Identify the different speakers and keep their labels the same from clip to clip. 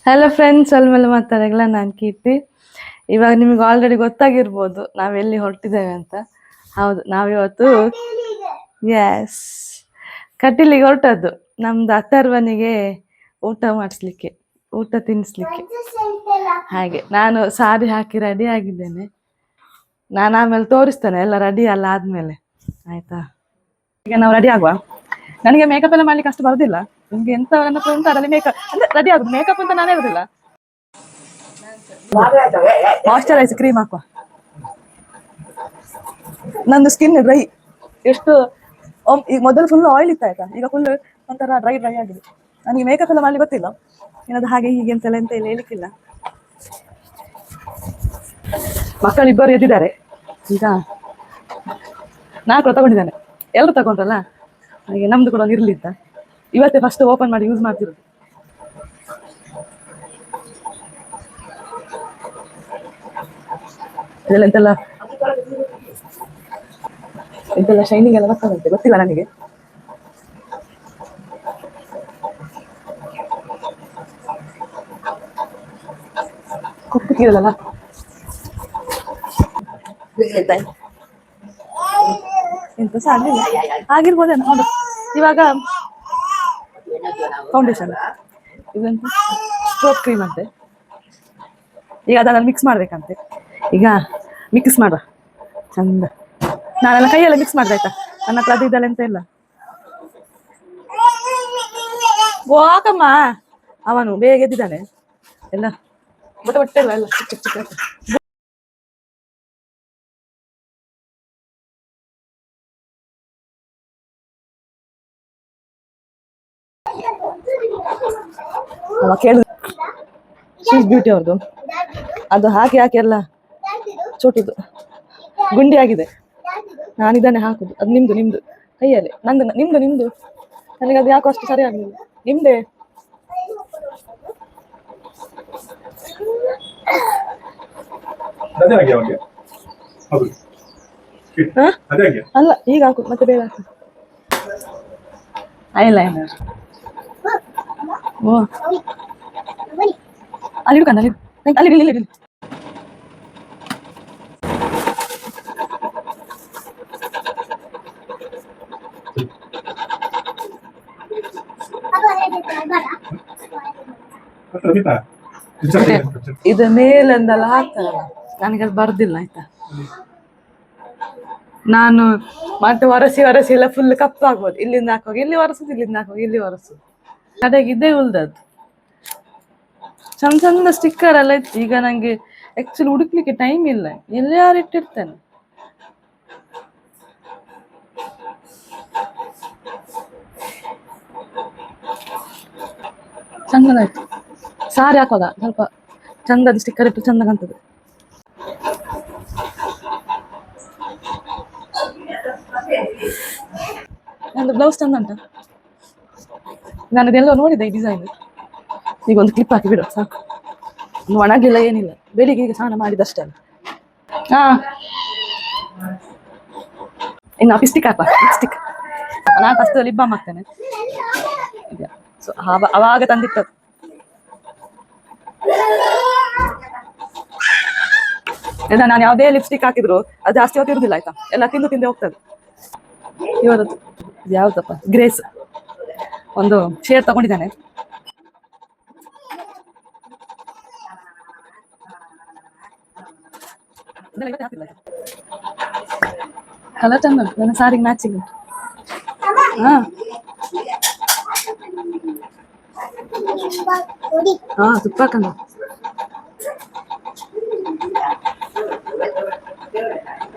Speaker 1: Hello friends, ಅಲ್ಮೇಲೆ ಮಾತಾಡಲ್ಲ. ನಾನು ಕೀರ್ತಿ. ಇವಾಗ ನಿಮಗೆ ಆಲ್ರೆಡಿ ಗೊತ್ತಾಗಿರ್ಬೋದು ನಾವೆಲ್ಲಿ ಹೊರಟಿದ್ದೇವೆ ಅಂತ. ಹೌದು, ನಾವಿವತ್ತು ಎಸ್ ಕಟೀಲಿಗೆ ಹೊರಟದ್ದು. ನಮ್ದು ಅಥರ್ವನಿಗೆ ಊಟ ಮಾಡಿಸ್ಲಿಕ್ಕೆ, ಊಟ ತಿನ್ನಿಸ್ಲಿಕ್ಕೆ. ಹಾಗೆ ನಾನು ಸಾರಿ ಹಾಕಿ ರೆಡಿ ಆಗಿದ್ದೇನೆ. ನಾನು ಆಮೇಲೆ ತೋರಿಸ್ತೇನೆ ಎಲ್ಲ ರೆಡಿ ಎಲ್ಲ ಆದ್ಮೇಲೆ, ಆಯ್ತಾ? ಈಗ ನಾವು ರೆಡಿ ಆಗುವ. ನನಗೆ ಮೇಕಪ್ ಎಲ್ಲ ಮಾಡ್ಲಿಕ್ಕೆ ಅಷ್ಟು ಬರೋದಿಲ್ಲ. ನಿಮ್ಗೆ ಎಂತ ನನ್ನ ಫ್ರೆಂಡ್ ಅದರಲ್ಲಿ ಮೇಕಪ್ ಅಂದ್ರೆ ರೆಡಿ ಆಗುದು. ಮೇಕಪ್ ಅಂತ ನಾನೇ ಇರೋದಿಲ್ಲ. ಮಾಯ್ಶ್ಚರೈಸ್ ಕ್ರೀಮ್ ಹಾಕುವ. ನಂದು ಸ್ಕಿನ್ ಡ್ರೈ. ಎಷ್ಟು ಈಗ ಮೊದಲು ಫುಲ್ ಆಯಿಲ್ ಇತ್ತು, ಆಯ್ತಾ? ಈಗ ಫುಲ್ ಒಂಥರ ಡ್ರೈ ಆಗಿದೆ. ನನಗೆ ಮೇಕಪ್ ಎಲ್ಲ ಮಾಡ್ಲಿಕ್ಕೆ ಗೊತ್ತಿಲ್ಲ. ಏನದು ಹಾಗೆ ಹೀಗೆ ಎಂತೆಲ್ಲ ಎಂತ ಇಲ್ಲ ಹೇಳಿಕ್ಕಿಲ್ಲ. ಮಕ್ಕಳು ಇಬ್ಬರು ಎದ್ದಿದ್ದಾರೆ. ಈಗ ನಾನು ಕೂಡ ತಗೊಂಡಿದ್ದೇನೆ. ಎಲ್ಲರೂ ತಗೊಂಡ್ರಲ್ಲ, ಹಾಗೆ ನಮ್ದು ಕೂಡ ಒಂದು ಇರ್ಲಿ ಅಂತ ಇವತ್ತೇ ಫಸ್ಟ್ ಓಪನ್ ಮಾಡಿ ಯೂಸ್ ಮಾಡ್ತಿರೋದು. ಇದೆಲ್ಲ ಎಂತೆಲ್ಲ ಶೈನಿಂಗ್ ಎಲ್ಲ ಬರ್ತದಂತೆ, ಗೊತ್ತಿಲ್ಲ ನನಗೆ. ಕೊಪ್ಪು ಕೀರಲ್ಲ ಎಂತ ಸಹ ಆಗಲಿಲ್ಲ. ಆಗಿರ್ಬೋದೇನೋ. ಹೌದು, ಇವಾಗ ಫೌಂಡೇಶನ್ ಇದಂತ ಸ್ಟ್ರೋಕ್ ಕ್ರೀಮ್ ಅಂತೆ. ಈಗ ಅದನ್ನ ಮಿಕ್ಸ್ ಮಾಡ್ಬೇಕಂತೆ. ಈಗ ಮಿಕ್ಸ್ ಮಾಡುವ ಚಂದ. ನಾನೆಲ್ಲ ಕೈಯೆಲ್ಲ ಮಿಕ್ಸ್ ಮಾಡ್ದಾಯ್ತಾ? ನನ್ನ ಹತ್ರ ಅದು ಇದಲ್ಲ ಎಂತ ಇಲ್ಲ. ಹೋಗಮ್ಮ, ಅವನು ಬೇಗ ಎದ್ದಿದ್ದಾನೆ. ಎಲ್ಲ ಬೊಟ್ಟೆ ಇಲ್ಲ, ಎಲ್ಲ ಚಿಕ್ಕ ಚಿಕ್ಕ. ಅವ ಕೇಳಿದ ಶೀಸ್ ಬ್ಯೂಟಿ ಅವ್ರದ್ದು, ಅದು ಹಾಕಿ ಹಾಕಿ ಎಲ್ಲ ಚೋಟುದು ಗುಂಡಿ ಆಗಿದೆ. ನಾನು ಇದನ್ನೇ ಹಾಕುದು. ಅದು ನಿಮ್ದು ಕೈಯಲ್ಲಿ. ನಂದು ನಿಮ್ದು. ನನಗೆ ಅದು ಯಾಕೋ ಅಷ್ಟು ಸರಿ ಆಗಲಿಲ್ಲ. ನಿಮ್ದೇ ಅಲ್ಲ, ಈಗ ಹಾಕು ಮತ್ತೆ ಬೇಗ ಹಾಕು. ಐಲೈನರ್ ಅಲ್ಲಿ ಇಡ್ಕಂದ ಅಲ್ಲಿ. ಇದು ಮೇಲೆಂದೆಲ್ಲ ಹಾಕ್ತಾರಲ್ಲ, ನನಗೆ ಅದು ಬರ್ದಿಲ್ಲ, ಆಯ್ತಾ? ನಾನು ಮತ್ತೆ ಒರೆಸಿ ಎಲ್ಲ ಫುಲ್ ಕಪ್ಪಾಗ್ಬೋದು. ಇಲ್ಲಿಂದ ಹಾಕುವಾಗ ಇಲ್ಲಿ ಒರೆಸುದು, ಇಲ್ಲಿಂದ ಹಾಕುವಾಗ ಇಲ್ಲಿ ಒರೆಸುದು. ಕಡೆಗೆ ಇದೇ ಉಳ್ದದ್ದು. ಚಂದ ಸ್ಟಿಕ್ಕರ್ ಎಲ್ಲ ಇತ್ತು. ಈಗ ನಂಗೆ ಆಕ್ಚುಲಿ ಹುಡುಕ್ಲಿಕ್ಕೆ ಟೈಮ್ ಇಲ್ಲ. ಎಲ್ಲಿ ಯಾರು ಇಟ್ಟಿರ್ತೇನೆ. ಚಂದನಾಯ್ತು. ಸಾರಿ ಹಾಕುವಾಗ ಸ್ವಲ್ಪ ಚಂದದ ಸ್ಟಿಕ್ಕರ್ ಇಟ್ಟು ಚಂದ ಕಾಣ್ತದೆ. ನಂದು ಬ್ಲೌಸ್ ಚಂದ ಉಂಟ. ನಾನು ಇದೆಲ್ಲ ನೋಡಿದ್ದೆ ಈ ಡಿಸೈನ್. ಈಗ ಒಂದು ಕ್ಲಿಪ್ ಹಾಕಿ ಬಿಡು ಸಾಕು. ಒಣಗ್ಲಿಲ್ಲ, ಏನಿಲ್ಲ. ಬೆಳಿಗ್ಗೆ ಈಗ ಸ್ನಾನ ಮಾಡಿದಷ್ಟೇ ಅಲ್ಲ. ಹಾ, ಇನ್ನು ಲಿಪ್ಸ್ಟಿಕ್ ಹಾಕುವ. ಲಿಪ್ಸ್ಟಿಕ್ ನಾನು ಫಸ್ಟ್ ಲಿಪ್ ಬಾಮ್ ಹಾಕ್ತೇನೆ. ಸೊ ಅವಾಗ ತಂದಿಟ್ಟದ್ದು. ನಾನು ಯಾವುದೇ ಲಿಪ್ಸ್ಟಿಕ್ ಹಾಕಿದ್ರು ಅದು ಜಾಸ್ತಿ ಹೊತ್ತು ಇರುದಿಲ್ಲ, ಆಯ್ತಾ? ಎಲ್ಲ ತಿಂದು ಹೋಗ್ತದೆ. ಇವರದ್ದು ಯಾವ್ದಪ್ಪ, ಗ್ರೇಸ್ ಒಂದು ಶೇಡ್ ತಗೊಂಡಿದ್ದಾನೆ. ಕಲರ್ ಚಂದ ಉಂಟು, ನನ್ನ ಸಾರಿಗೆ ಮ್ಯಾಚಿಂಗ್ ಉಂಟು. ಹಾ ತುಪ್ಪ ಹಾಕಂದ.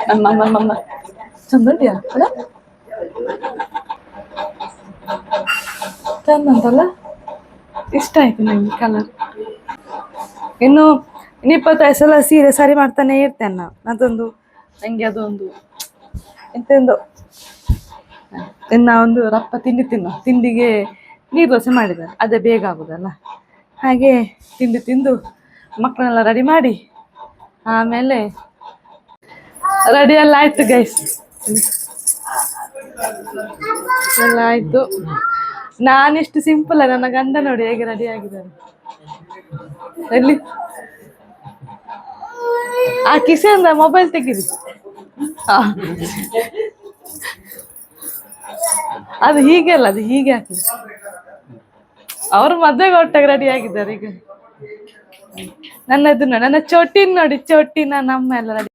Speaker 1: ನಮ್ಮ ಚಂದ ಉಂಟಿಯಾ? ಚಂದ ಉಂಟಲ್ಲ, ಇಷ್ಟ ಆಯ್ತು ನಂಗೆ ಕಲರ್. ಇನ್ನು 25 ಸಲ ಸೀರೆ ಸರಿ ಮಾಡ್ತಾನೆ ಇರ್ತೇನೆ ನಾನು. ಅದೊಂದು ನಂಗೆ ಅದೊಂದು ಎಂತೆಂದು. ಇನ್ನು ಒಂದು ರಪ್ಪ ತಿಂಡಿಗೆ ನೀರು ದೋಸೆ ಮಾಡಿದ್ದಾರೆ, ಅದೇ ಬೇಗ ಆಗುದಲ್ಲ. ಹಾಗೆ ತಿಂದು ಮಕ್ಕಳನ್ನೆಲ್ಲ ರೆಡಿ ಮಾಡಿ ಆಮೇಲೆ ರೆಡಿ ಎಲ್ಲ ಆಯ್ತು ಗೈಸ್. ಎಲ್ಲ ಆಯ್ತು. ನಾನಿಷ್ಟು ಸಿಂಪಲ್, ನನ್ನ ಗಂಡ ನೋಡಿ ಹೇಗೆ ರೆಡಿ ಆಗಿದ್ದಾರೆ. ಎಲ್ಲಿ ಆ ಕಿಸೆಯಿಂದ ಮೊಬೈಲ್ ತೆಗೀರಿ. ಆ, ಅದು ಹೀಗೆ ಅಲ್ಲ, ಅದು ಹೀಗೆ ಹಾಕಿ. ಅವರು ಮದ್ವೆಗೆ ಒಟ್ಟಾಗ ರೆಡಿ ಆಗಿದ್ದಾರೆ ಈಗ. ನನ್ನ ಚೋಟಿನ್ ನೋಡಿ, ಚೋಟಿನ ನಮ್ಮ ಎಲ್ಲ ರೆಡಿ.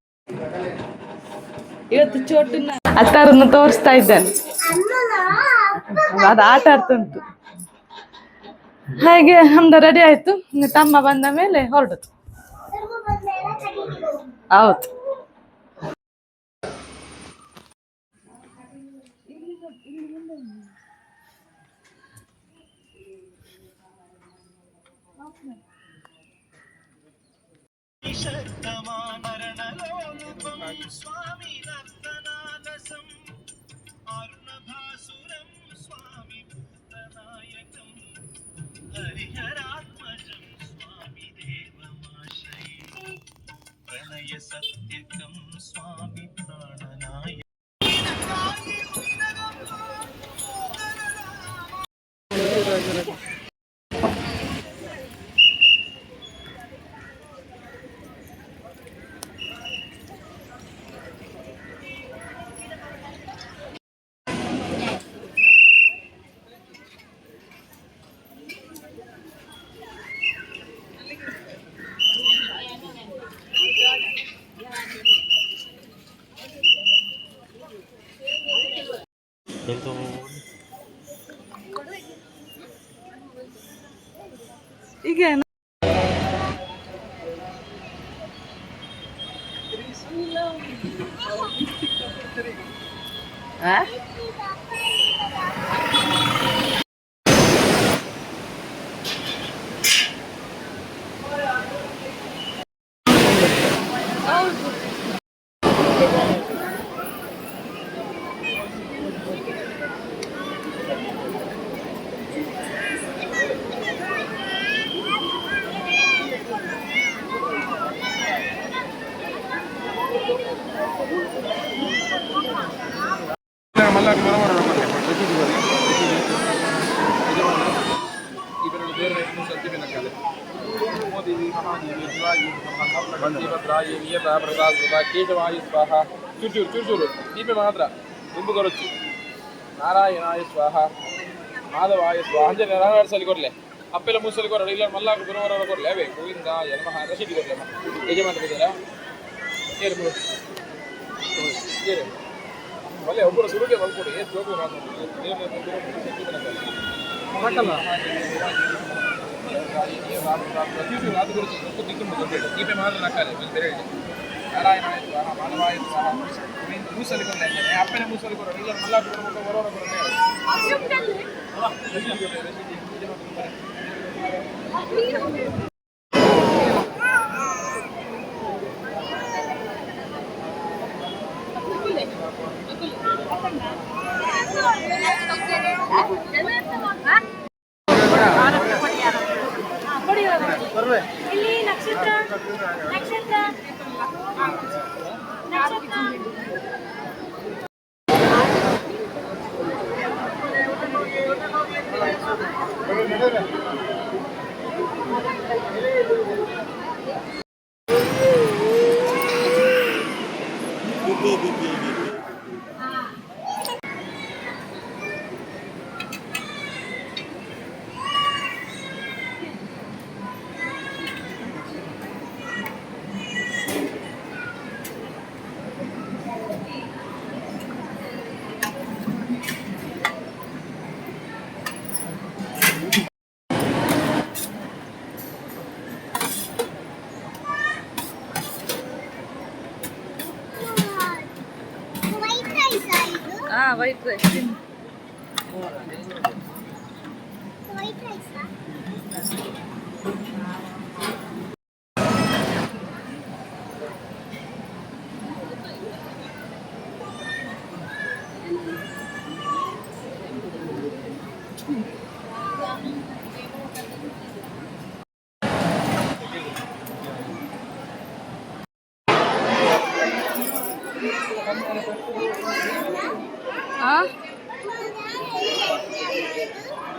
Speaker 1: ಇವತ್ತು ಚೋಟಿನ ಅತ್ತಾರನ್ನು ತೋರಿಸ್ತಾ ಇದ್ದಾನೆ, ಅದು ಆಟ ಆಡ್ತುಂಟು. ಹಾಗೆ ನಮ್ದು ರೆಡಿ ಆಯ್ತು. ತಮ್ಮ ಬಂದ ಮೇಲೆ ಹೊರಡುದು. ಹೌದು. ಸ್ವಾಮಿ ನರ್ತನಾಲಸಂ ಅರುಣಭಾಸುರಂ ಸ್ವಾಮಿ ಭೂತನಾಯಕಂ ಹರಿಹರಾತ್ಮಜಂ ಸ್ವಾಮಿ ದೇವಮಾಶ್ರಯೇ ಪ್ರಣಯ ಸತ್ಯಕಂ ಸ್ವಾಮಿ ಪ್ರಾಣನಾಯ. ಈಗ ಕೇಶವಾಯ ಸ್ವಾಹ. ಚೂರು ಚೂರು ಚೂರು ದೀಪ ಮಾತ್ರ ತುಂಬು ಕೊರಚು. ನಾರಾಯಣಾಯ ಸ್ವಾಹ, ಮಾಧವಾಯ ಸ್ವಾಹ. ಅಂದ್ರೆ ನಾರಾಯಣ ಕೊಡ್ಲೆ, ಅಪ್ಪೆಲ್ಲ ಮೂಸಲಿ ಕೊರಡು, ಇಲ್ಲ ಮಲ್ಲಾಗ ಗುರುವರ ಕೊಡ್ಲೆ. ಅವೇ ಗೋವಿಂದ ಯನಮಃ ರಶೀದಿ ಕೊಡ್ಲೆ. ಯಜಮಾನ ಬಿದ್ದಾರ ಒಳ್ಳೆ ಒಬ್ಬರು ಸುರುಗೆ ಬಲ್ಕೊಡಿ. ಏನು ಜೋಗು ದೀಪ ಮಾತ್ರ ನಕ್ಕಾಲೆ ಬೇರೆ ಹೇಳಿ. ನಾರಾಯಣಾಯ ಸ್ವಾಹ, ಮಾಧವಾಯ ಸ್ವಾಹ, ಮೂಸಲಿ ಕೊಡ್ಲೆ. ಅಪ್ಪನ ಮೂಸಲಿ ಕೊರಡು, ಇಲ್ಲ ಮಲ್ಲಾಗ ಗುರುವರ ಕೊಡ್ಲೆ.
Speaker 2: ಇಲ್ಲಿ ನಕ್ಷತ್ರ ನಕ್ಷತ್ರ ನಕ್ಷತ್ರ
Speaker 1: ವೈಟ್ ರೈಸ್.
Speaker 2: ವೈಟ್ ರೈಸ್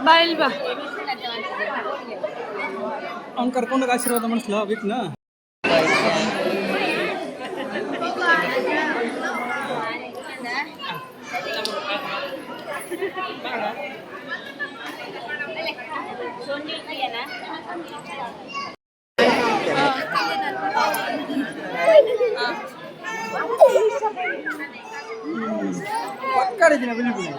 Speaker 1: ಬಾ ಇಲ್ಲಿ ಬಾ.
Speaker 3: ಅವ್ನು ಕರ್ಕೊಂಡೋಗಿ ಆಶೀರ್ವಾದ ಮಾಡಿಸ್ಲ ವೀಕ್ನ. ಪಕ್ಕಾಡಿದ್ದೀನ ಬಿಲ್ಬುಲ್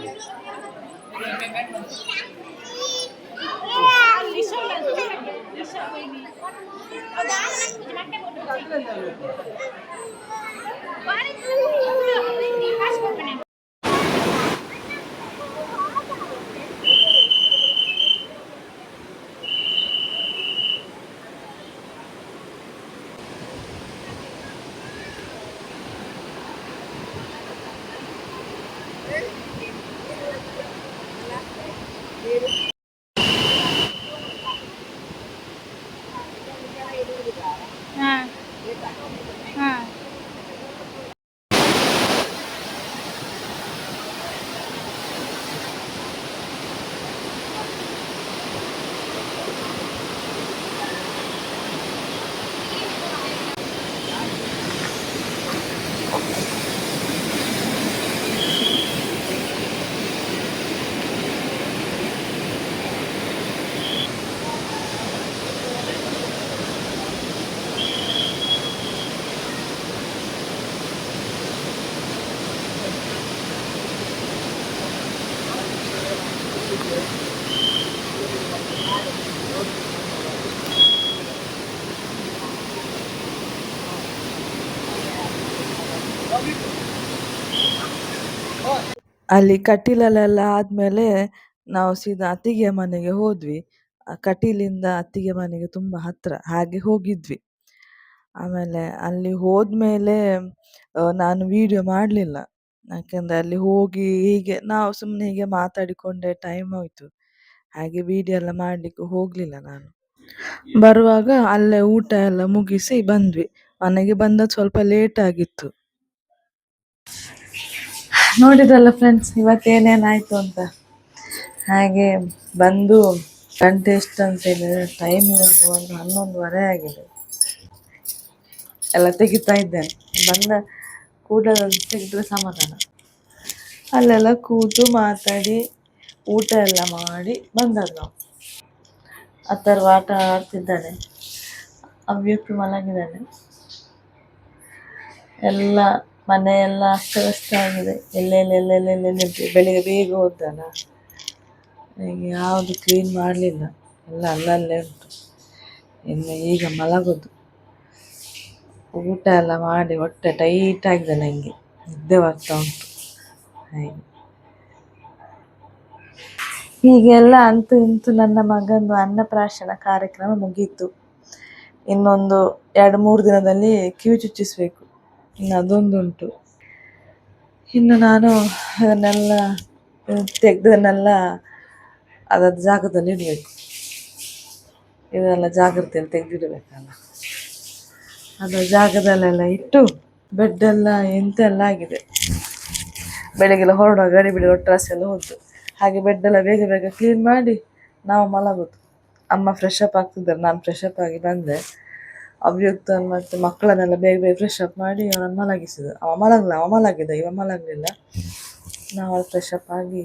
Speaker 1: ಅಲ್ಲಿ ಕಟೀಲಲ್ಲೆಲ್ಲ ಆದಮೇಲೆ ನಾವು ಸೀದಾ ಅತ್ತಿಗೆ ಮನೆಗೆ ಹೋದ್ವಿ. ಕಟೀಲಿಂದ ಅತ್ತಿಗೆ ಮನೆಗೆ ತುಂಬ ಹತ್ತಿರ, ಹಾಗೆ ಹೋಗಿದ್ವಿ. ಆಮೇಲೆ ಅಲ್ಲಿ ಹೋದ್ಮೇಲೆ ನಾನು ವೀಡಿಯೋ ಮಾಡಲಿಲ್ಲ, ಯಾಕೆಂದರೆ ಅಲ್ಲಿ ಹೋಗಿ ಹೀಗೆ ನಾವು ಸುಮ್ಮನೆ ಹೀಗೆ ಮಾತಾಡಿಕೊಂಡೇ ಟೈಮ್ ಹೋಯಿತು. ಹಾಗೆ ವೀಡಿಯೋ ಎಲ್ಲ ಮಾಡಲಿಕ್ಕೆ ಹೋಗಲಿಲ್ಲ ನಾನು. ಬರುವಾಗ ಅಲ್ಲೇ ಊಟ ಎಲ್ಲ ಮುಗಿಸಿ ಬಂದ್ವಿ. ಮನೆಗೆ ಬಂದದ್ದು ಸ್ವಲ್ಪ ಲೇಟ್ ಆಗಿತ್ತು. ನೋಡಿದ್ರಲ್ಲ ಫ್ರೆಂಡ್ಸ್, ಇವತ್ತೇನೇನಾಯಿತು ಅಂತ. ಹಾಗೆ ಬಂದು ಗಂಟೆ ಎಷ್ಟು ಅಂತ ಹೇಳಿದರೆ ಟೈಮ್ ಇವಾಗ ಒಂದು 11:30 ಆಗಿದೆ. ಎಲ್ಲ ತೆಗಿತಾ ಇದ್ದೇನೆ, ಬಂದ ಕೂಡಲೇ ತೆಗೆದ್ರೆ ಸಮಾಧಾನ. ಅಲ್ಲೆಲ್ಲ ಕೂತು ಮಾತಾಡಿ ಊಟ ಎಲ್ಲ ಮಾಡಿ ಬಂದದ್ದು ನಾವು. ಅಥರ್ವ ಆಟ ಆಡ್ತಿದ್ದಾನೆ, ಅವ್ಯಕ್ಕು ಮಲಗಿದ್ದಾನೆ. ಎಲ್ಲ ಮನೆಯೆಲ್ಲ ಅಸ್ತವ್ಯಸ್ತ ಆಗಿದೆ. ಎಲ್ಲೆಲ್ಲೆಲ್ಲೆಲ್ಲೆಲ್ಲೆ ಬೆಳಿಗ್ಗೆ ಬೇಗ ಹೋದಲ್ಲ, ಯಾವುದು ಕ್ಲೀನ್ ಮಾಡಲಿಲ್ಲ, ಎಲ್ಲ ಅಲ್ಲಲ್ಲೇ ಉಂಟು. ಇನ್ನು ಈಗ ಮಲಗೋದು. ಊಟ ಎಲ್ಲ ಮಾಡಿ ಹೊಟ್ಟೆ ಟೈಟ್ ಆಗಿದೆ, ನನಗೆ ನಿದ್ದೆ ಬರ್ತಾ ಉಂಟು. ಹಾಗೆ ಹೀಗೆಲ್ಲ ಅಂತೂ ಇಂತೂ ನನ್ನ ಮಗಂದು ಅನ್ನಪ್ರಾಶನ ಕಾರ್ಯಕ್ರಮ ಮುಗೀತು. ಇನ್ನೊಂದು 2-3 ದಿನದಲ್ಲಿ ಕಿವಿ ಚುಚ್ಚಿಸಬೇಕು, ಇನ್ನು ಅದೊಂದುಂಟು. ಇನ್ನು ನಾನು ಅದನ್ನೆಲ್ಲ ತೆಗೆದನ್ನೆಲ್ಲ ಅದರ ಜಾಗದಲ್ಲಿ ಇಡಬೇಕು. ಇದೆಲ್ಲ ಜಾಗ್ರತೆಯಲ್ಲಿ ತೆಗೆದಿಡಬೇಕಲ್ಲ, ಅದರ ಜಾಗದಲ್ಲೆಲ್ಲ ಇಟ್ಟು. ಬೆಡ್ಡೆಲ್ಲ ಎಂತೆಲ್ಲ ಆಗಿದೆ, ಬೆಳಗ್ಗೆಲ್ಲ ಹೊರಡುವ ಗಡಿ ಬಿಡಿ ಡ್ರೆಸ್ ಎಲ್ಲ ಹೋದ್ದು. ಹಾಗೆ ಬೆಡ್ಡೆಲ್ಲ ಬೇಗ ಬೇಗ ಕ್ಲೀನ್ ಮಾಡಿ ನಾವು ಮಲಗೋದು. ಅಮ್ಮ ಫ್ರೆಶ್ ಅಪ್ ಆಗ್ತಿದ್ದಾರೆ, ನಾನು ಫ್ರೆಶ್ ಅಪ್ ಆಗಿ ಬಂದೆ. ಅವ್ಯಕ್ತ ಮತ್ತು ಮಕ್ಕಳನ್ನೆಲ್ಲ ಬೇಗ ಬೇಗ ಫ್ರೆಶ್ ಅಪ್ ಮಾಡಿ ಅವನನ್ನು ಮಲಗಿಸಿದ. ಅವ ಮಲಗಿದ, ಇವ ಮಲಗಲಿಲ್ಲ. ನಾವು ಫ್ರೆಶ್ ಅಪ್ ಆಗಿ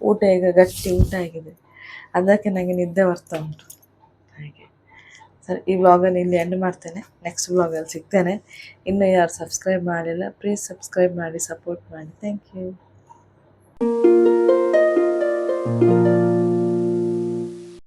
Speaker 1: ಊಟ ಈಗ ಗಟ್ಟಿ ಊಟ ಆಗಿದೆ, ಅದಕ್ಕೆ ನನಗೆ ನಿದ್ದೆ ಬರ್ತಾ ಉಂಟು. ಹಾಗೆ ಸರಿ, ಈ ವ್ಲಾಗನ್ನು ಇಲ್ಲಿ ಎಂಡ್ ಮಾಡ್ತೇನೆ. ನೆಕ್ಸ್ಟ್ ವ್ಲಾಗಲ್ಲಿ ಸಿಗ್ತೇನೆ. ಇನ್ನೂ ಯಾರು ಸಬ್ಸ್ಕ್ರೈಬ್ ಮಾಡಿಲ್ಲ, ಪ್ಲೀಸ್ ಸಬ್ಸ್ಕ್ರೈಬ್ ಮಾಡಿ, ಸಪೋರ್ಟ್ ಮಾಡಿ. Thank you.